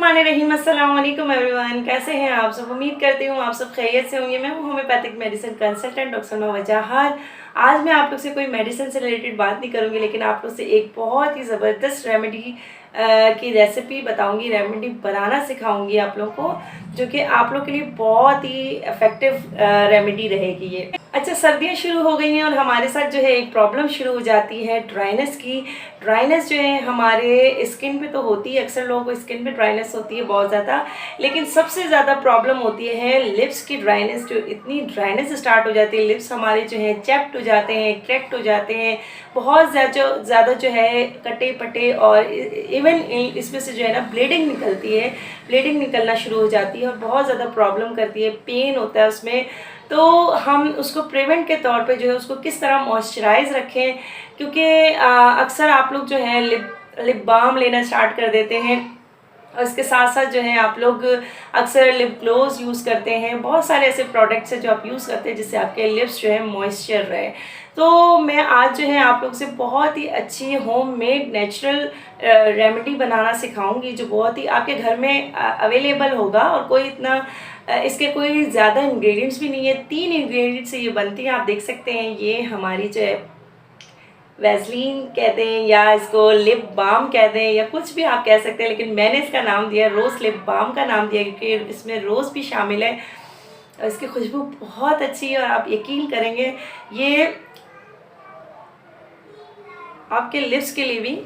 बिस्मिल्लाहिर्रहमानिर्रहीम, अस्सलाम वालेकुम एवरीवन। कैसे हैं आप सब? उम्मीद करती हूँ आप सब खैरियत से होंगे। मैं हूँ होम्योपैथिक मेडिसिन कंसल्टेंट डॉक्टर नवा जहार। आज मैं आप लोग से कोई मेडिसिन से रिलेटेड बात नहीं करूँगी, लेकिन आप लोग से एक बहुत ही ज़बरदस्त रेमेडी की रेसिपी बताऊँगी, रेमेडी बनाना सिखाऊँगी आप लोग को, जो कि आप लोग के लिए बहुत ही इफ़ेक्टिव रेमेडी रहेगी ये। अच्छा, सर्दियाँ शुरू हो गई हैं और हमारे साथ जो है एक प्रॉब्लम शुरू हो जाती है ड्राइनेस की। ड्राइनेस जो है हमारे स्किन पे तो होती है, अक्सर लोगों को स्किन पे ड्राइनेस होती है बहुत ज़्यादा, लेकिन सबसे ज़्यादा प्रॉब्लम होती है लिप्स की ड्राइनेस। जो इतनी ड्राइनेस स्टार्ट हो जाती है, लिप्स हमारे जो है चैप्ट हो जाते हैं, क्रैक्ट हो जाते हैं, बहुत ज़्यादा जो है कटे पटे, और इवन इसमें से जो है ना ब्लीडिंग निकलती है, ब्लीडिंग निकलना शुरू हो जाती है और बहुत ज़्यादा प्रॉब्लम करती है, पेन होता है उसमें। तो हम उसको प्रिवेंट के तौर पे जो है उसको किस तरह मॉइस्चराइज रखें, क्योंकि अक्सर आप लोग जो है लिप बाम लेना स्टार्ट कर देते हैं, और इसके साथ साथ जो है आप लोग अक्सर लिप ग्लोज यूज़ करते हैं। बहुत सारे ऐसे प्रोडक्ट्स हैं जो आप यूज़ करते हैं जिससे आपके लिप्स जो है मॉइस्चर रहे। तो मैं आज जो है आप लोग से बहुत ही अच्छी होममेड नेचुरल रेमेडी बनाना सिखाऊंगी, जो बहुत ही आपके घर में अवेलेबल होगा, और कोई इतना इसके कोई ज़्यादा इंग्रेडिएंट्स भी नहीं है। 3 इंग्रेडिएंट्स से ये बनती है। आप देख सकते हैं ये हमारी जो है वैसलीन कहते हैं, या इसको लिप बाम कहते हैं, या कुछ भी आप कह सकते हैं, लेकिन मैंने इसका नाम दिया रोज़ लिप बाम का नाम दिया, क्योंकि इसमें रोज़ भी शामिल है और इसकी खुशबू बहुत अच्छी है। और आप यकीन करेंगे ये आपके लिप्स के लिए भी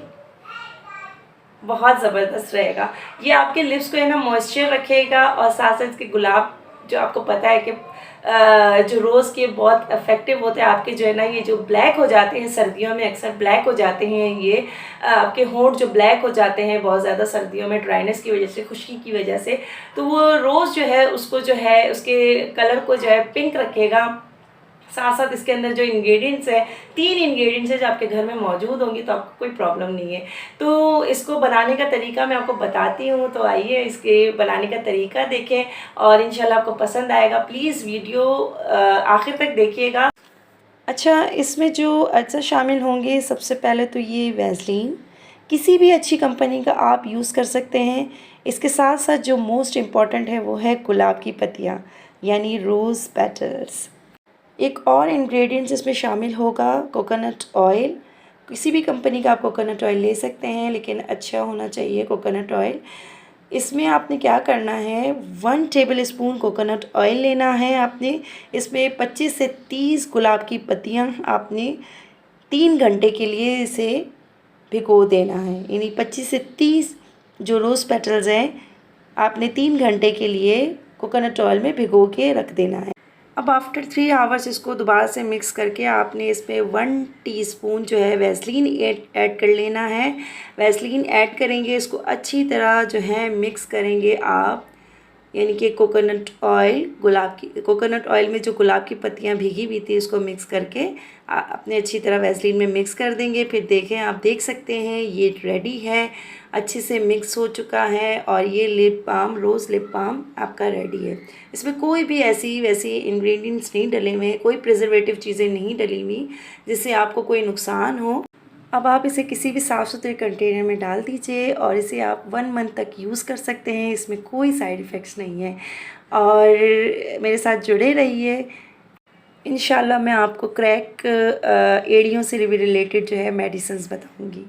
बहुत ज़बरदस्त रहेगा। ये आपके लिप्स को है ना मॉइस्चर रखेगा, और साथ साथ इसके गुलाब, जो आपको पता है कि जो रोज़ के बहुत इफेक्टिव होते हैं, आपके जो है ना ये जो ब्लैक हो जाते हैं सर्दियों में, अक्सर ब्लैक हो जाते हैं ये आपके होंठ जो ब्लैक हो जाते हैं बहुत ज़्यादा सर्दियों में ड्राइनेस की वजह से, खुश्की की वजह से, तो वो रोज़ जो है उसको जो है उसके कलर को जो है पिंक रखेगा। साथ साथ इसके अंदर जो इंग्रेडिएंट्स है, 3 इंग्रेडिएंट्स है जो आपके घर में मौजूद होंगी, तो आपको कोई प्रॉब्लम नहीं है। तो इसको बनाने का तरीका मैं आपको बताती हूँ, तो आइए इसके बनाने का तरीका देखें और इंशाल्लाह आपको पसंद आएगा। प्लीज़ वीडियो आखिर तक देखिएगा। अच्छा, इसमें जो अज्जा शामिल होंगे, सबसे पहले तो ये वैसलीन, किसी भी अच्छी कंपनी का आप यूज़ कर सकते हैं। इसके साथ साथ जो मोस्ट इम्पॉर्टेंट है वो है गुलाब की पत्तियाँ, यानी रोज़ पेटल्स। एक और इंग्रेडिएंट्स इसमें शामिल होगा कोकोनट ऑयल। किसी भी कंपनी का आप कोकोनट ऑयल ले सकते हैं, लेकिन अच्छा होना चाहिए कोकोनट ऑयल। इसमें आपने क्या करना है, 1 टेबल स्पून कोकोनट ऑयल लेना है आपने। इसमें 25 से 30 गुलाब की पत्तियाँ आपने 3 घंटे के लिए इसे भिगो देना है, यानी 25 से 30 जो रोज़ पेटल्स हैं आपने 3 घंटे के लिए कोकोनट ऑयल में भिगो के रख देना है। अब आफ्टर 3 आवर्स इसको दोबारा से मिक्स करके आपने इसमें 1 टीस्पून जो है वैसलीन ऐड कर लेना है। वैसलीन ऐड करेंगे, इसको अच्छी तरह जो है मिक्स करेंगे आप, यानी कि कोकोनट ऑयल में जो गुलाब की पत्तियां भीगी हुई थी उसको मिक्स करके अपने अच्छी तरह वैसलीन में मिक्स कर देंगे। फिर देखें, आप देख सकते हैं ये रेडी है, अच्छे से मिक्स हो चुका है, और ये लिप बाम, रोज़ लिप बाम आपका रेडी है। इसमें कोई भी ऐसी वैसी इंग्रेडिएंट्स नहीं डले हुए, कोई प्रिजर्वेटिव चीज़ें नहीं डली हुई जिससे आपको कोई नुकसान हो। अब आप इसे किसी भी साफ़ सुथरे कंटेनर में डाल दीजिए, और इसे आप 1 मंथ तक यूज़ कर सकते हैं। इसमें कोई साइड इफ़ेक्ट्स नहीं है, और मेरे साथ जुड़े रहिए। इंशाल्लाह मैं आपको क्रैक एड़ियों से भी रिलेटेड जो है मेडिसिन्स बताऊंगी।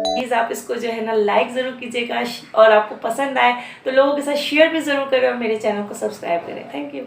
प्लीज़ आप इसको जो है ना लाइक ज़रूर कीजिएगा, और आपको पसंद आए तो लोगों के साथ शेयर भी ज़रूर करें, और मेरे चैनल को सब्सक्राइब करें। Thank you.